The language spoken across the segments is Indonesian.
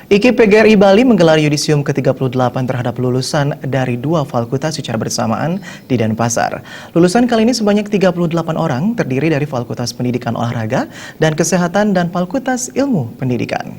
IKI PGRI Bali menggelar yudisium ke-38 terhadap lulusan dari 2 fakultas secara bersamaan di Denpasar. Lulusan kali ini sebanyak 38 orang, terdiri dari Fakultas Pendidikan Olahraga dan Kesehatan dan Fakultas Ilmu Pendidikan.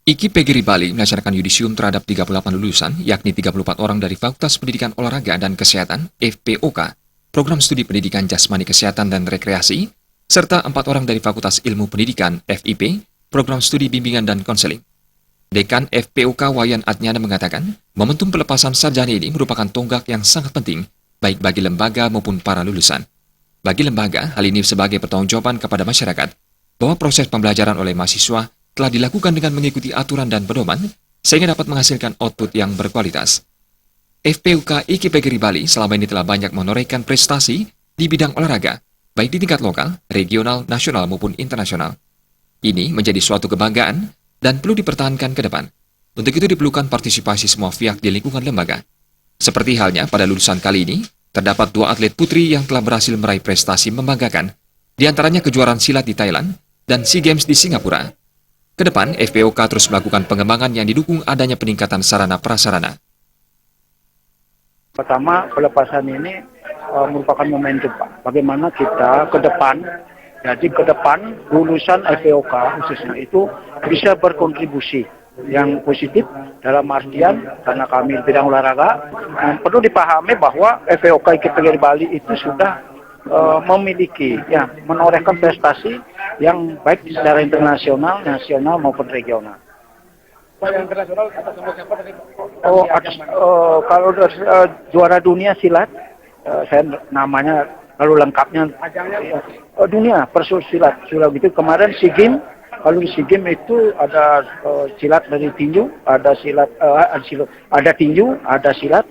IKI PGRI Bali melaksanakan yudisium terhadap 38 lulusan, yakni 34 orang dari Fakultas Pendidikan Olahraga dan Kesehatan (FPOK), Program Studi Pendidikan Jasmani Kesehatan dan Rekreasi, serta 4 orang dari Fakultas Ilmu Pendidikan (FIP), Program Studi Bimbingan dan Konseling. Dekan FPOK Wayan Adnyana mengatakan, momentum pelepasan sarjana ini merupakan tonggak yang sangat penting, baik bagi lembaga maupun para lulusan. Bagi lembaga, hal ini sebagai pertanggungjawaban kepada masyarakat, bahwa proses pembelajaran oleh mahasiswa telah dilakukan dengan mengikuti aturan dan pedoman, sehingga dapat menghasilkan output yang berkualitas. FPUK IKI PGRI Bali selama ini telah banyak menorehkan prestasi di bidang olahraga, baik di tingkat lokal, regional, nasional maupun internasional. Ini menjadi suatu kebanggaan dan perlu dipertahankan ke depan. Untuk itu diperlukan partisipasi semua pihak di lingkungan lembaga. Seperti halnya pada lulusan kali ini, terdapat 2 atlet putri yang telah berhasil meraih prestasi membanggakan, di antaranya kejuaraan silat di Thailand dan SEA Games di Singapura. Ke depan, FPOK terus melakukan pengembangan yang didukung adanya peningkatan sarana-prasarana. Pertama, pelepasan ini merupakan momentum, Pak. Bagaimana kita ke depan, jadi ke depan lulusan FPOK khususnya itu bisa berkontribusi yang positif dalam artian karena kami di bidang olahraga, perlu dipahami bahwa FPOK IKI PGRI Bali itu sudah memiliki, menorehkan prestasi yang baik secara internasional, nasional maupun regional. Yang internasional atas nama siapa tadi? Kalau juara dunia silat, saya namanya lalu lengkapnya dunia persul silat. Sudah gitu kemarin SEA Games, kalau di SEA Games itu ada silat dari tinju, ada silat, ada tinju, ada silat.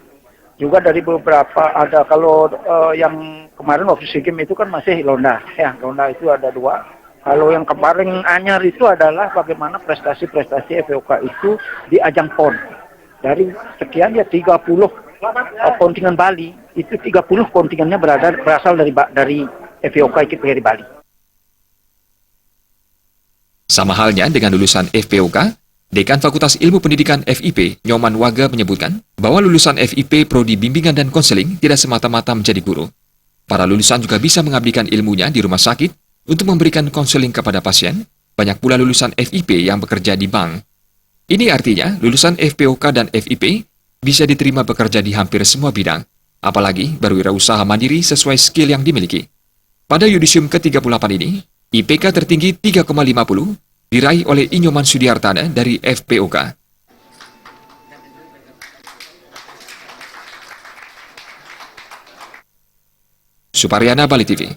Juga dari beberapa ada kalau yang kemarin waktu SEA Games itu kan masih Londa, Londa itu ada 2. Kalau yang kemarin anyar itu adalah bagaimana prestasi-prestasi FPOK itu di ajang PON. Dari sekian 30 kontingen Bali, itu 30 kontingennya berasal dari FPOK IKI PGRI Bali. Sama halnya dengan lulusan FPOK, Dekan Fakultas Ilmu Pendidikan FIP, Nyoman Waga menyebutkan bahwa lulusan FIP Prodi Bimbingan dan Konseling tidak semata-mata menjadi guru. Para lulusan juga bisa mengabdikan ilmunya di rumah sakit untuk memberikan konseling kepada pasien. Banyak pula lulusan FIP yang bekerja di bank. Ini artinya lulusan FPOK dan FIP bisa diterima bekerja di hampir semua bidang, apalagi berwirausaha mandiri sesuai skill yang dimiliki. Pada yudisium ke-38 ini, IPK tertinggi 3,50 diraih oleh Inyoman Sudiartana dari FPOK. Suparyana, Bali TV.